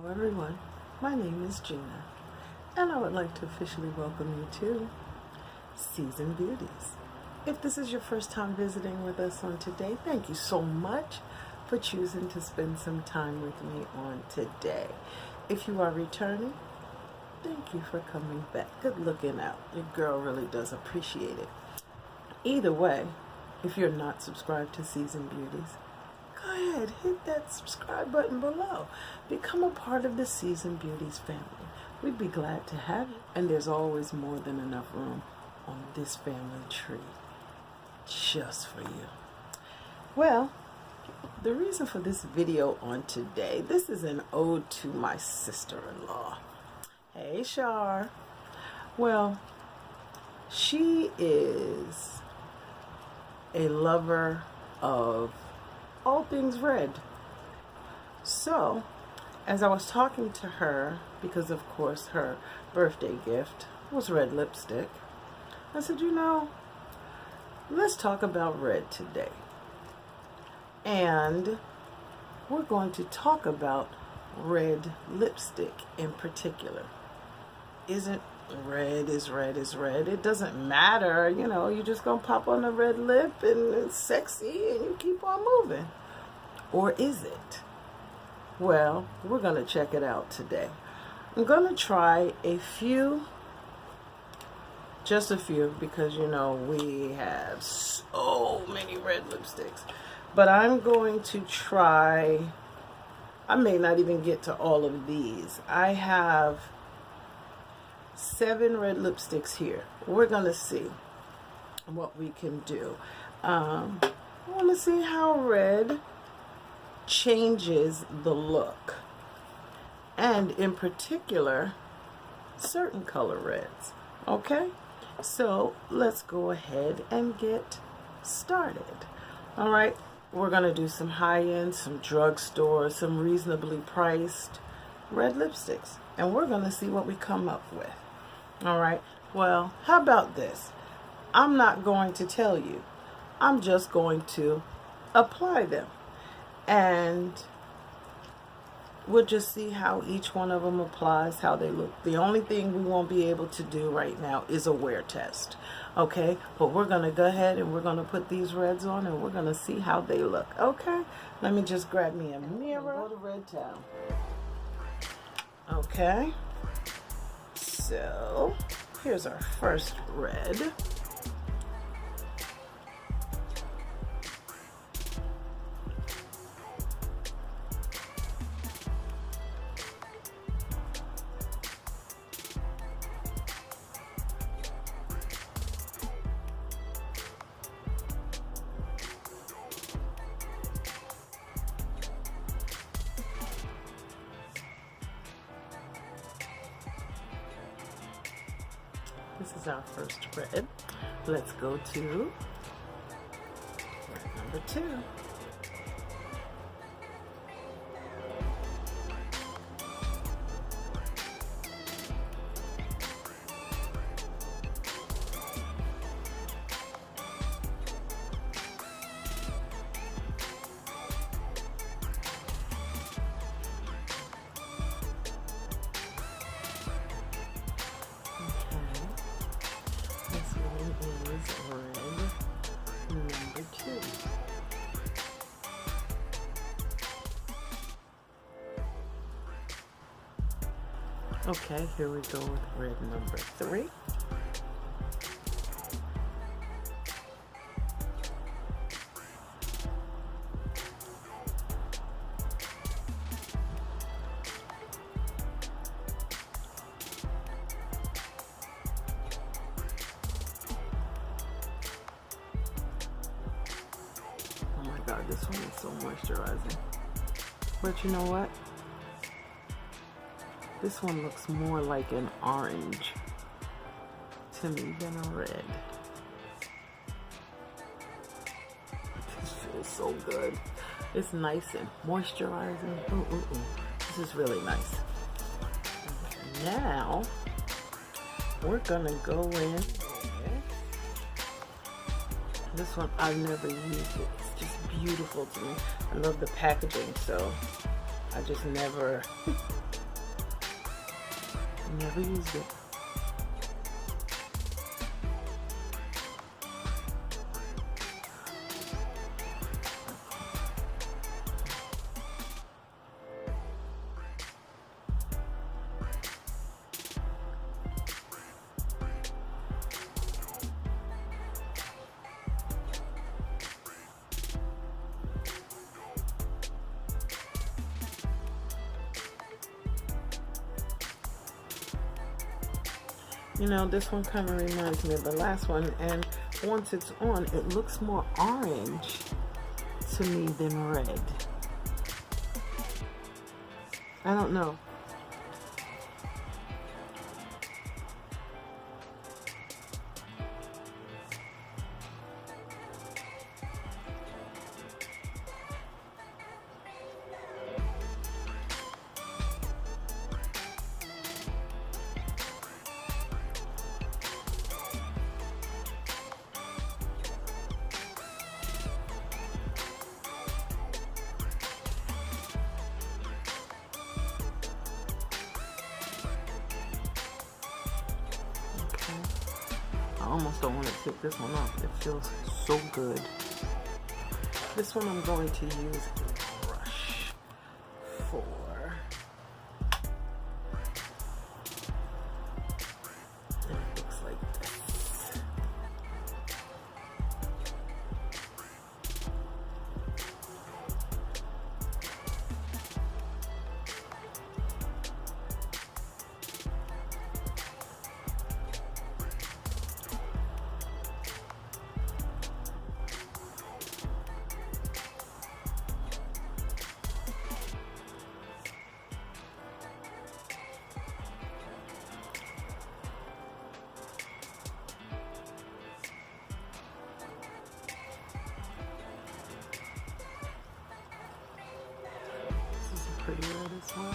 Hello everyone, my name is Gina, and I would like to officially welcome you to Seasoned Beauties. If this is your first time visiting with us on today, thank you so much for choosing to spend some time with me on today. If you are returning, thank you for coming back. Good looking out. Your girl really does appreciate it. Either way, if you're not subscribed to Seasoned Beauties, go ahead, hit that subscribe button below. Become a part of the Seasoned Beauties family. We'd be glad to have you. And there's always more than enough room on this family tree just for you. Well, the reason for this video on today, this is an ode to my sister-in-law. Hey, Shar. Well, she is a lover of all things red. So, as I was talking to her, because of course her birthday gift was red lipstick, I said, you know, let's talk about red today. And we're going to talk about red lipstick in particular. Isn't red is red is red? It doesn't matter, you know, you're just gonna pop on a red lip and it's sexy and you keep on moving. Or is it? Well, we're gonna check it out today. I'm gonna try a few, just a few, because you know we have so many red lipsticks. But I'm going to try, I may not even get to all of these. I have 7 red lipsticks here. We're gonna see what we can do. I want to see how red changes the look, and in particular certain color reds. Okay, so let's go ahead and get started. All right, we're gonna do some high-end, some drugstore, some reasonably priced red lipsticks, and we're gonna see what we come up with. All right, well, how about this? I'm not going to tell you, I'm just going to apply them, and we'll just see how each one of them applies, how they look. The only thing we won't be able to do right now is a wear test, okay? But we're gonna go ahead and we're gonna put these reds on and we're gonna see how they look, okay? Let me just grab me a mirror. Go to red towel. Okay, so here's our first red. This is our first red. Let's go to red number 2. Okay, here we go with red number 3. Oh my God, this one is so moisturizing. But you know what? This one looks more like an orange to me than a red. This feels so good. It's nice and moisturizing. This is really nice. Now, we're gonna go in. This one, I've never used it. It's just beautiful to me. I love the packaging, so I just never Never used it. You know, this one kind of reminds me of the last one, and once it's on, it looks more orange to me than red. I don't know. I almost don't want to take this one off. It feels so good. This one I'm going to use a brush for. And it looks like this. Pretty red as well.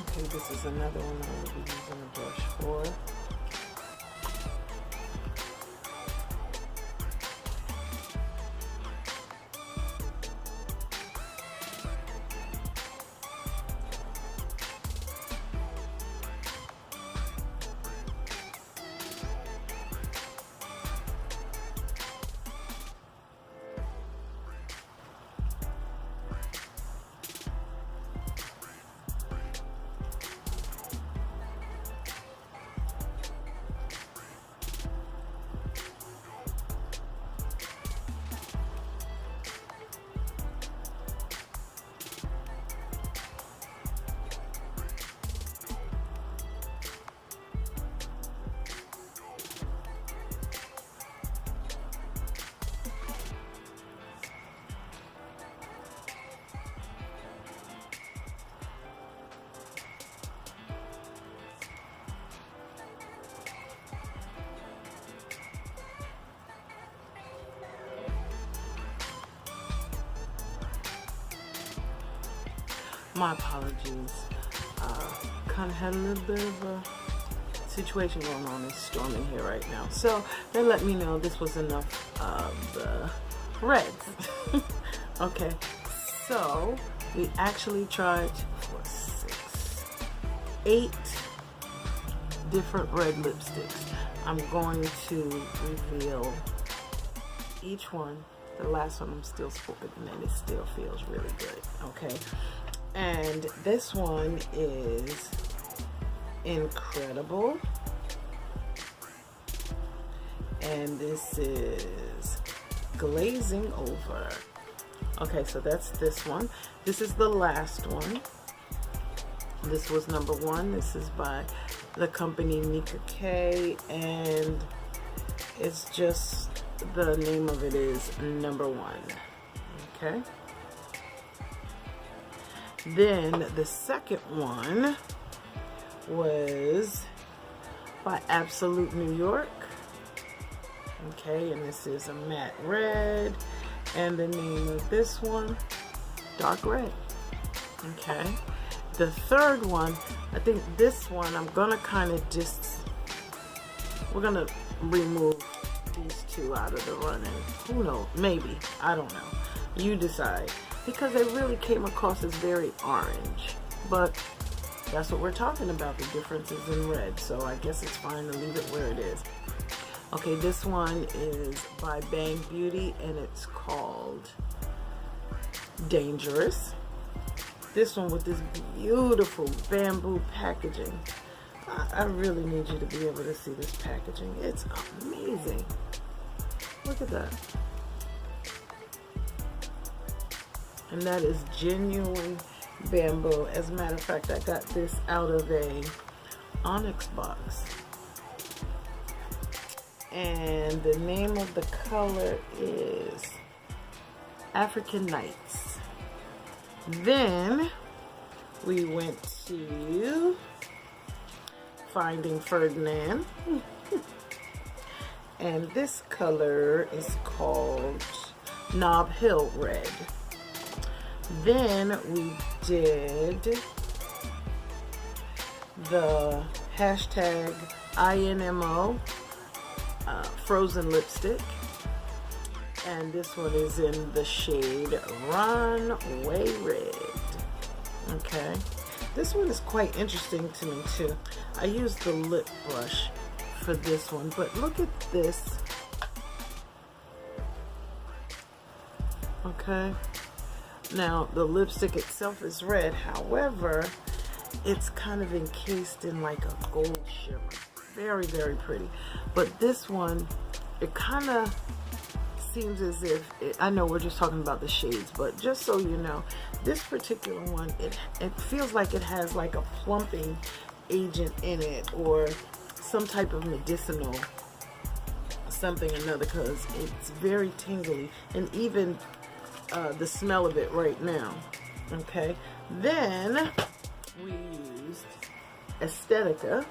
Okay, this is another one I will be using a brush for. My apologies. Kind of had a little bit of a situation going on. It's storming here right now. So they let me know this was enough of the reds. Okay, so we actually tried 4, 6, 8 different red lipsticks. I'm going to reveal each one. The last one I'm still spoken and it still feels really good. Okay. And this one is Incredible. And this is Glazing Over. Okay, so that's this one. This is the last one. This was number 1. This is by the company Nika K, and it's just, the name of it is number 1. Okay. Then the second one was by Absolute New York. Okay, and this is a matte red, and the name of this one, Dark Red. Okay, the third one, I think this one I'm gonna kind of just, we're gonna remove these two out of the running. Who knows? Maybe, I don't know. You decide. because they really came across as very orange. But that's what we're talking about, the differences in red. So I guess it's fine to leave it where it is. Okay, this one is by Bang Beauty and it's called Dangerous. This one with this beautiful bamboo packaging. I really need you to be able to see this packaging. It's amazing. Look at that. And that is genuine bamboo. As a matter of fact, I got this out of a onyx box. And the name of the color is African Nights. Then we went to Finding Ferdinand. And this color is called Knob Hill Red. Then we did the hashtag INMO frozen lipstick. And this one is in the shade Runway Red. Okay. This one is quite interesting to me too. I used the lip brush for this one, but look at this. Okay. Now the lipstick itself is red, however, it's kind of encased in like a gold shimmer. Very, very pretty. But this one, it kind of seems as if, I know we're just talking about the shades, but just so you know, this particular one, it feels like it has like a plumping agent in it, or some type of medicinal something or another, because it's very tingly, and even the smell of it right now. Okay, then we used Aesthetica,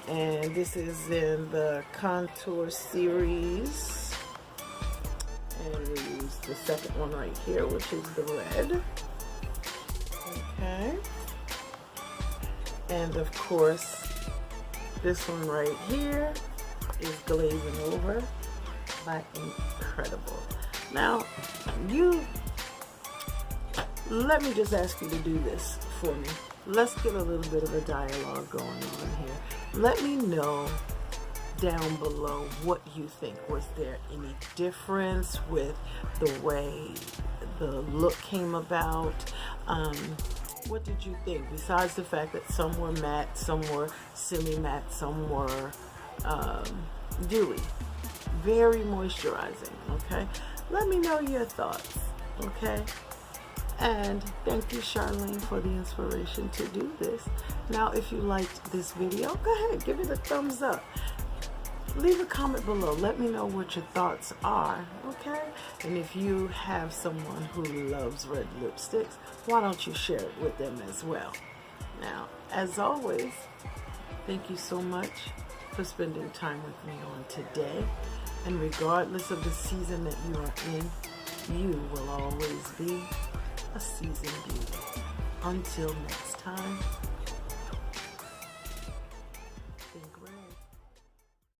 and this is in the contour series, and we used the second one right here, which is the red. Okay, and of course this one right here is Glazing Over by Incredible. Now, let me just ask you to do this for me. Let's get a little bit of a dialogue going on here. Let me know down below what you think. Was there any difference with the way the look came about? What did you think? Besides the fact that some were matte, some were semi-matte, some were dewy. Very moisturizing, okay? Let me know your thoughts, okay? And thank you, Charlene, for the inspiration to do this. Now, if you liked this video, go ahead, give it a thumbs up. Leave a comment below. Let me know what your thoughts are, okay? And if you have someone who loves red lipsticks, why don't you share it with them as well? Now, as always, thank you so much for spending time with me on today. And regardless of the season that you are in, you will always be a seasoned beauty. Until next time.